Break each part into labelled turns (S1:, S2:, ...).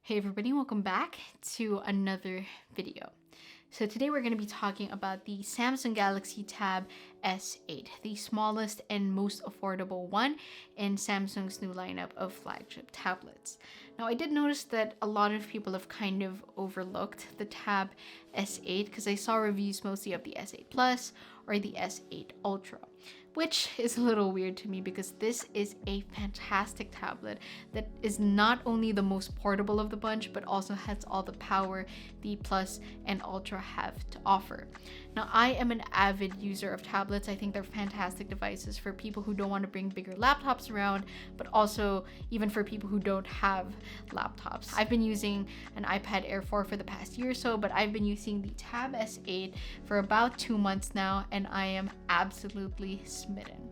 S1: Hey everybody, welcome back to another video. So today we're going to be talking about the Samsung Galaxy Tab S8, the smallest and most affordable one in Samsung's new lineup of flagship tablets. Now I did notice that a lot of people have kind of overlooked the Tab S8 because I saw reviews mostly of the S8 Plus or the S8 Ultra, which is a little weird to me because this is a fantastic tablet that is not only the most portable of the bunch, but also has all the power the Plus and Ultra have to offer. Now, I am an avid user of tablets. I think they're fantastic devices for people who don't want to bring bigger laptops around, but also even for people who don't have laptops. I've been using an iPad Air 4 for the past year or so, but I've been using the Tab S8 for about 2 months now, and I am absolutely smitten.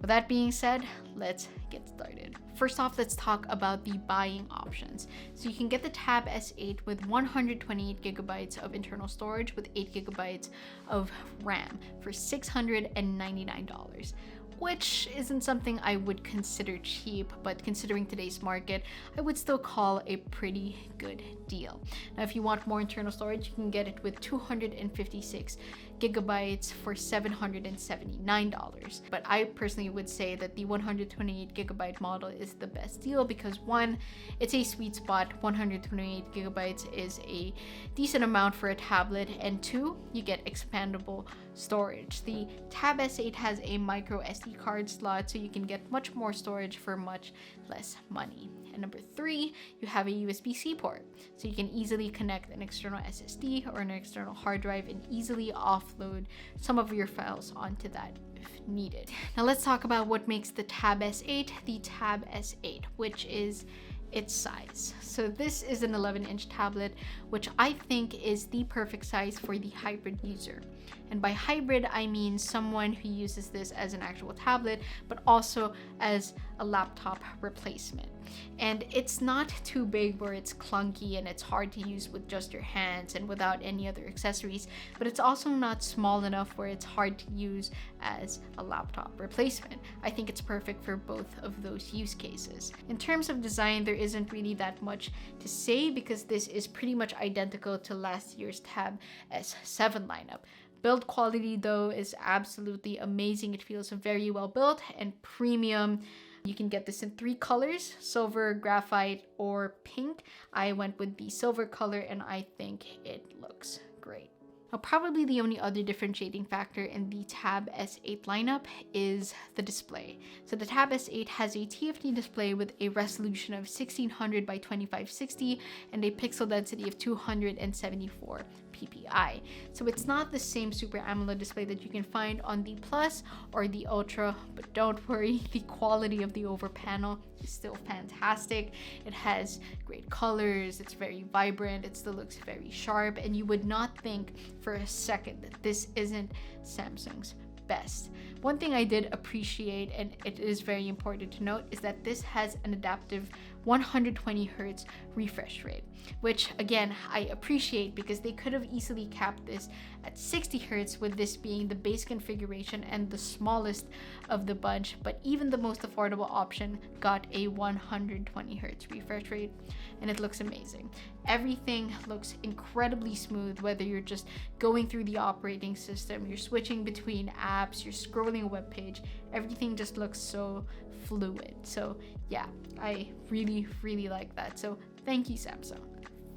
S1: With that being said, let's get started. First off, let's talk about the buying options. So you can get the Tab S8 with 128 gigabytes of internal storage with 8 gigabytes of RAM for $699. Which isn't something I would consider cheap, but considering today's market, I would still call a pretty good deal. Now, if you want more internal storage, you can get it with 256 gigabytes for $779. But I personally would say that the 128 gigabyte model is the best deal because one, it's a sweet spot. 128 gigabytes is a decent amount for a tablet, and two, you get expandable storage. The Tab S8 has a micro SD card slot, so you can get much more storage for much less money. And number three, you have a USB-C port, so you can easily connect an external SSD or an external hard drive and easily offload some of your files onto that if needed. Now let's talk about what makes the Tab S8 the Tab S8, which is its size. So this is an 11-inch tablet, which I think is the perfect size for the hybrid user. And by hybrid, I mean someone who uses this as an actual tablet, but also as a laptop replacement. And it's not too big where it's clunky and it's hard to use with just your hands and without any other accessories, but it's also not small enough where it's hard to use as a laptop replacement. I think it's perfect for both of those use cases. In terms of design, there isn't really that much to say because this is pretty much identical to last year's Tab S7 lineup. Build quality though is absolutely amazing. It feels very well built and premium. You can get this in 3 colors, silver, graphite, or pink. I went with the silver color and I think it looks great. Now, probably the only other differentiating factor in the Tab S8 lineup is the display. So the Tab S8 has a TFT display with a resolution of 1600 by 2560 and a pixel density of 274 ppi. So it's not the same Super AMOLED display that you can find on the Plus or the Ultra, but don't worry, the quality of the over panel is still fantastic. It has great colors, it's very vibrant, it still looks very sharp, and you would not think for a second that this isn't Samsung's best. One thing I did appreciate, and it is very important to note, is that this has an adaptive 120 Hz refresh rate, which again I appreciate because they could have easily capped this at 60 Hz with this being the base configuration and the smallest of the bunch, but even the most affordable option got a 120 Hz refresh rate and it looks amazing. Everything looks incredibly smooth, whether you're just going through the operating system, you're switching between apps, you're scrolling a web page, everything just looks so fluid. So yeah, I really like that. So thank you, Samsung.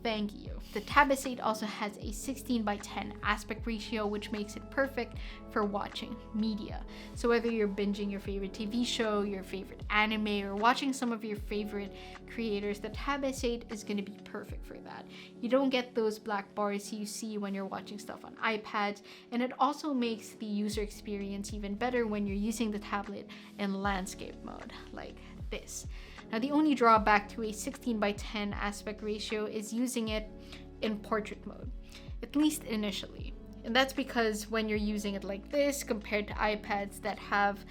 S1: Thank you. The Tab S8 also has a 16:10 aspect ratio, which makes it perfect for watching media. So whether you're binging your favorite TV show, your favorite anime, or watching some of your favorite creators, the Tab S8 is going to be perfect for that. You don't get those black bars you see when you're watching stuff on iPads, and it also makes the user experience even better when you're using the tablet in landscape mode, like this. Now, the only drawback to a 16:10 aspect ratio is using it in portrait mode, at least initially. And that's because when you're using it like this compared to iPads that have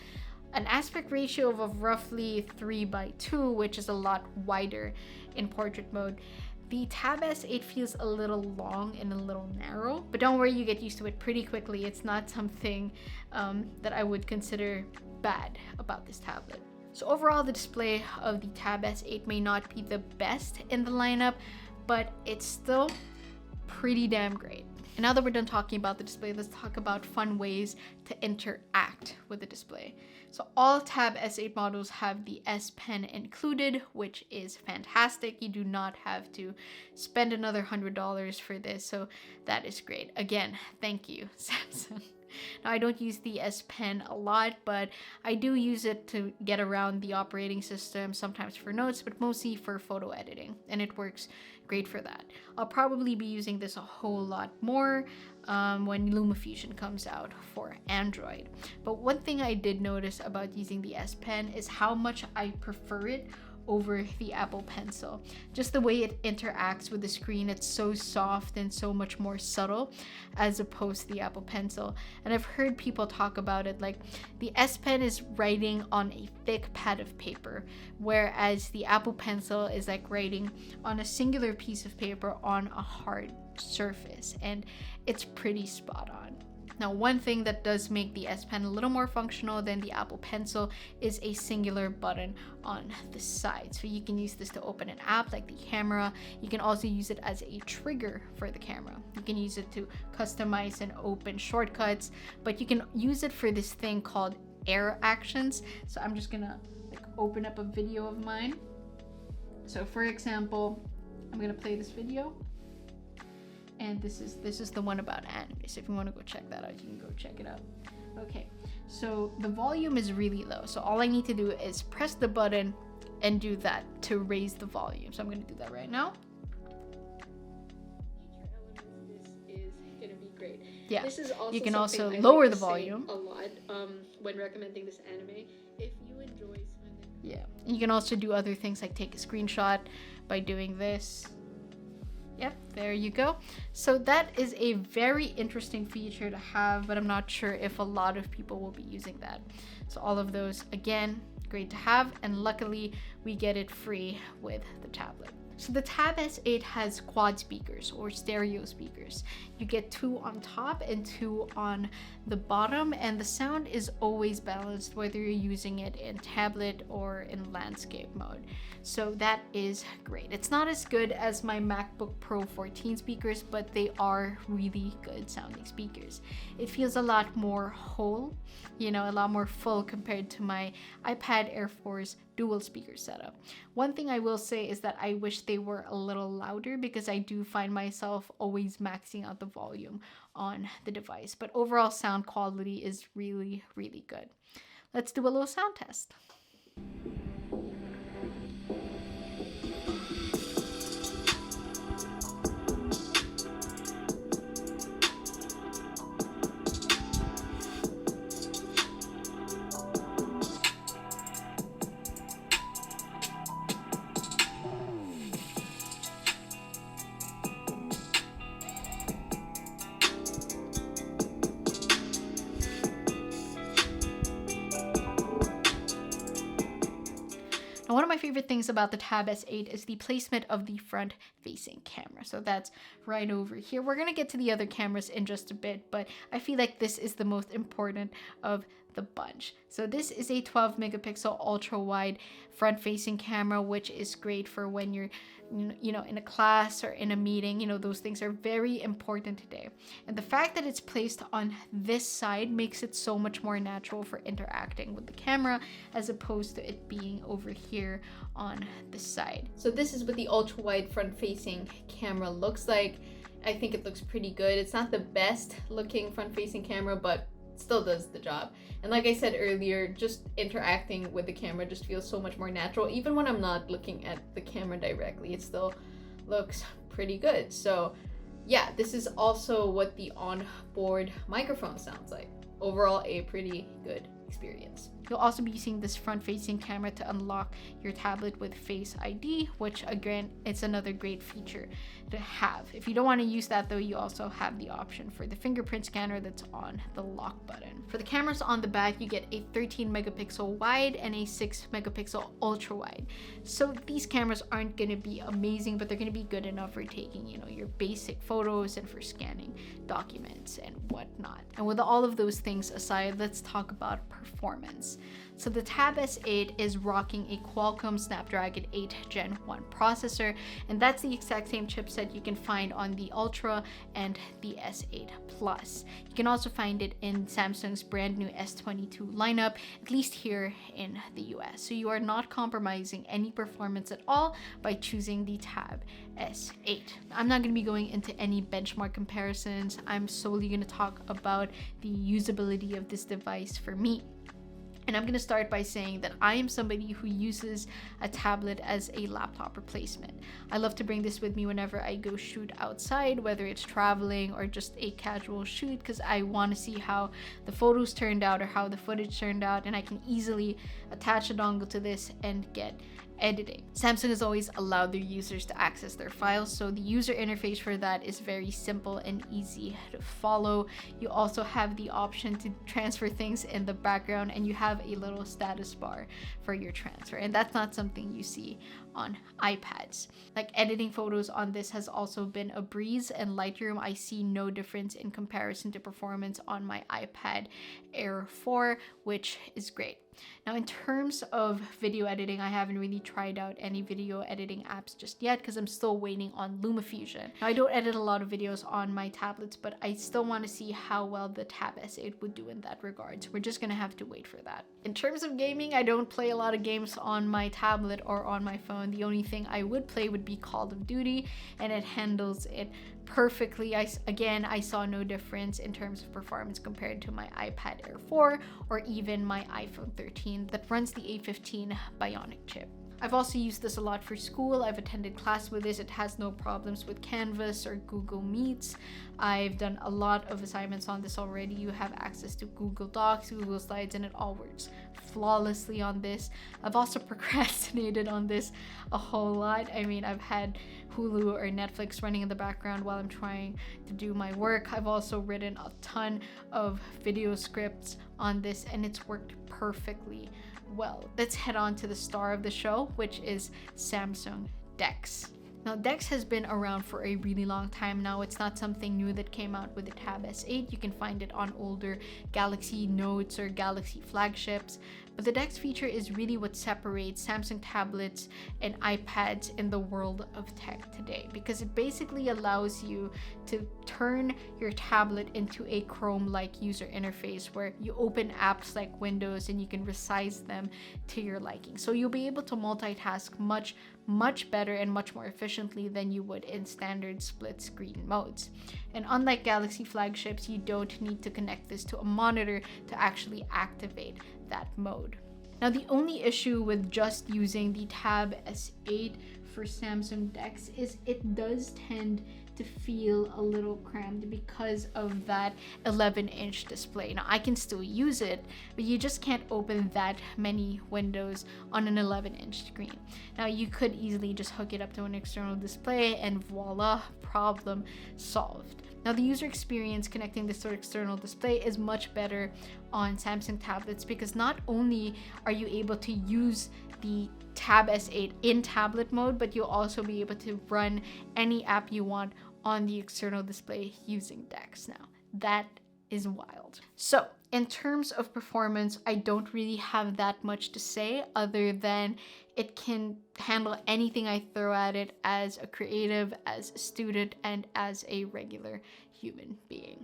S1: an aspect ratio of roughly 3:2, which is a lot wider in portrait mode, the Tab S8 feels a little long and a little narrow, but don't worry, you get used to it pretty quickly. It's not something that I would consider bad about this tablet. So overall, the display of the Tab S8 may not be the best in the lineup, but it's still pretty damn great. And now that we're done talking about the display, let's talk about fun ways to interact with the display. So all Tab S8 models have the S Pen included, which is fantastic. You do not have to spend another $100 for this, so that is great. Again, thank you, Samsung. Now, I don't use the S Pen a lot, but I do use it to get around the operating system, sometimes for notes, but mostly for photo editing, and it works great for that. I'll probably be using this a whole lot more when LumaFusion comes out for Android. But one thing I did notice about using the S Pen is how much I prefer it over the Apple Pencil. Just the way it interacts with the screen, it's so soft and so much more subtle as opposed to the Apple Pencil. And I've heard people talk about it like the S Pen is writing on a thick pad of paper, whereas the Apple Pencil is like writing on a singular piece of paper on a hard surface, and it's pretty spot on. Now, one thing that does make the S Pen a little more functional than the Apple Pencil is a singular button on the side. So you can use this to open an app like the camera. You can also use it as a trigger for the camera. You can use it to customize and open shortcuts, but you can use it for this thing called air actions. So I'm just gonna open up a video of mine. So for example, I'm gonna play this video. And this is the one about anime. So if you want to go check that out, you can go check it out. Okay, so the volume is really low. So all I need to do is press the button and do that to raise the volume. So I'm going to do that right now. This is going to be great. Yeah, this is also you can also lower the volume. A lot when recommending this anime. If you enjoy something. Yeah, you can also do other things like take a screenshot by doing this. Yep, there you go. So that is a very interesting feature to have, but I'm not sure if a lot of people will be using that. So all of those, again, great to have, and luckily we get it free with the tablet. So the Tab S8 has quad speakers or stereo speakers. You get 2 on top and 2 on the bottom, and the sound is always balanced whether you're using it in tablet or in landscape mode. So that is great. It's not as good as my MacBook Pro 14 speakers, but they are really good sounding speakers. It feels a lot more whole, a lot more full compared to my iPad Air Force dual speaker setup. One thing I will say is that I wish they were a little louder because I do find myself always maxing out the volume on the device. But overall sound quality is really, really good. Let's do a little sound test. Now, one of my favorite things about the Tab S8 is the placement of the front-facing camera. So that's right over here. We're going to get to the other cameras in just a bit, but I feel like this is the most important of the bunch. So this is a 12 megapixel ultra wide front-facing camera, which is great for when you're in a class or in a meeting. Those things are very important today. And the fact that it's placed on this side makes it so much more natural for interacting with the camera as opposed to it being over here on the side. So this is what the ultra wide front-facing camera looks like. I think it looks pretty good. It's not the best looking front-facing camera, but still does the job. And like I said earlier, just interacting with the camera just feels so much more natural. Even when I'm not looking at the camera directly, it still looks pretty good. So yeah, this is also what the onboard microphone sounds like. Overall, a pretty good experience. You'll also be using this front-facing camera to unlock your tablet with Face ID, which again, it's another great feature to have. If you don't want to use that though, you also have the option for the fingerprint scanner that's on the lock button. For the cameras on the back, you get a 13 megapixel wide and a 6 megapixel ultra wide. So these cameras aren't going to be amazing, but they're going to be good enough for taking, your basic photos and for scanning documents and whatnot. And with all of those things aside, let's talk about performance. So the Tab S8 is rocking a Qualcomm Snapdragon 8 Gen 1 processor, and that's the exact same chipset you can find on the Ultra and the S8 Plus. You can also find it in Samsung's brand new S22 lineup, at least here in the US. So you are not compromising any performance at all by choosing the Tab S8. I'm not going to be going into any benchmark comparisons. I'm solely going to talk about the usability of this device for me. And I'm going to start by saying that I am somebody who uses a tablet as a laptop replacement. I love to bring this with me whenever I go shoot outside, whether it's traveling or just a casual shoot, because I want to see how the photos turned out or how the footage turned out, and I can easily attach a dongle to this and get editing. Samsung has always allowed their users to access their files, so the user interface for that is very simple and easy to follow. You also have the option to transfer things in the background, and you have a little status bar for your transfer, and that's not something you see on iPads. Like, editing photos on this has also been a breeze, and Lightroom, I see no difference in comparison to performance on my iPad Air 4, which is great. Now, in terms of video editing, I haven't really tried out any video editing apps just yet because I'm still waiting on LumaFusion. Now, I don't edit a lot of videos on my tablets, but I still want to see how well the Tab S8 would do in that regard. So we're just gonna have to wait for that. In terms of gaming, I don't play a lot of games on my tablet or on my phone. The only thing I would play would be Call of Duty, and it handles it perfectly. I saw no difference in terms of performance compared to my iPad Air 4 or even my iPhone 13 that runs the A15 Bionic chip. I've also used this a lot for school. I've attended class with this. It has no problems with Canvas or Google Meets. I've done a lot of assignments on this already. You have access to Google Docs, Google Slides, and it all works flawlessly on this. I've also procrastinated on this a whole lot. I mean, I've had Hulu or Netflix running in the background while I'm trying to do my work. I've also written a ton of video scripts on this, and it's worked perfectly well. Let's head on to the star of the show, which is Samsung DeX. Now, DeX has been around for a really long time now. It's not something new that came out with the Tab S8. You can find it on older Galaxy Notes or Galaxy flagships. But the DeX feature is really what separates Samsung tablets and iPads in the world of tech today, because it basically allows you to turn your tablet into a Chrome-like user interface where you open apps like Windows and you can resize them to your liking. So you'll be able to multitask much better and much more efficiently than you would in standard split screen modes. And unlike Galaxy flagships, you don't need to connect this to a monitor to actually activate that mode. Now, the only issue with just using the Tab S8 for Samsung DeX is it does tend to feel a little cramped because of that 11-inch display. Now, I can still use it, but you just can't open that many windows on an 11-inch screen. Now, you could easily just hook it up to an external display and voila, problem solved. Now, the user experience connecting this to an external display is much better on Samsung tablets, because not only are you able to use the Tab S8 in tablet mode, but you'll also be able to run any app you want on the external display using DeX. Now, that is wild. So, in terms of performance, I don't really have that much to say other than it can handle anything I throw at it as a creative, as a student, and as a regular human being.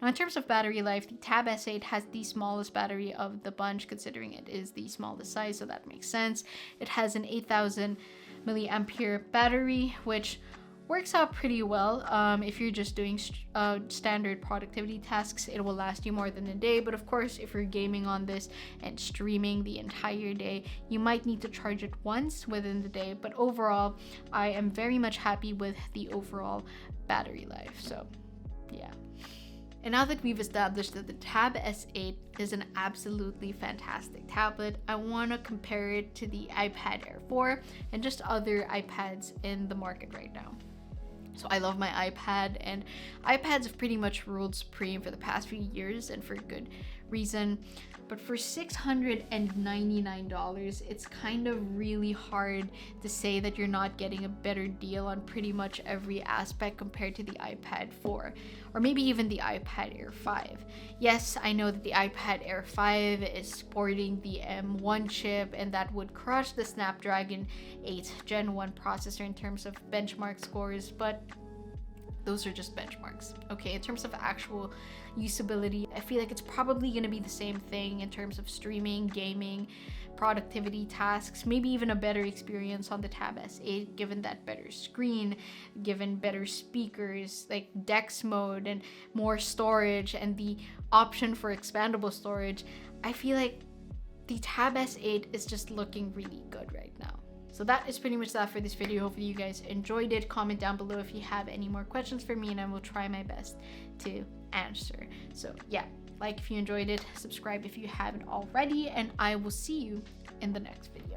S1: Now, in terms of battery life, the Tab S8 has the smallest battery of the bunch, considering it is the smallest size, so that makes sense. It has an 8,000 milliampere battery, which works out pretty well. If you're just doing standard productivity tasks, it will last you more than a day. But of course, if you're gaming on this and streaming the entire day, you might need to charge it once within the day. But overall, I am very much happy with the overall battery life. So, yeah. And now that we've established that the Tab S8 is an absolutely fantastic tablet, I want to compare it to the iPad Air 4 and just other iPads in the market right now. So I love my iPad, and iPads have pretty much ruled supreme for the past few years, and for good reason. but for $699, it's kind of really hard to say that you're not getting a better deal on pretty much every aspect compared to the iPad 4, or maybe even the iPad Air 5. Yes, I know that the iPad Air 5 is sporting the M1 chip, and that would crush the Snapdragon 8 Gen 1 processor in terms of benchmark scores, but those are just benchmarks. Okay, in terms of actual usability, I feel like it's probably going to be the same thing in terms of streaming, gaming, productivity tasks, maybe even a better experience on the Tab S8, given that better screen, given better speakers, like DeX mode and more storage and the option for expandable storage. I feel like the Tab S8 is just looking really good right now. So that is pretty much that for this video. Hopefully you guys enjoyed it. Comment down below if you have any more questions for me, and I will try my best to answer. So yeah, like if you enjoyed it, subscribe if you haven't already, and I will see you in the next video.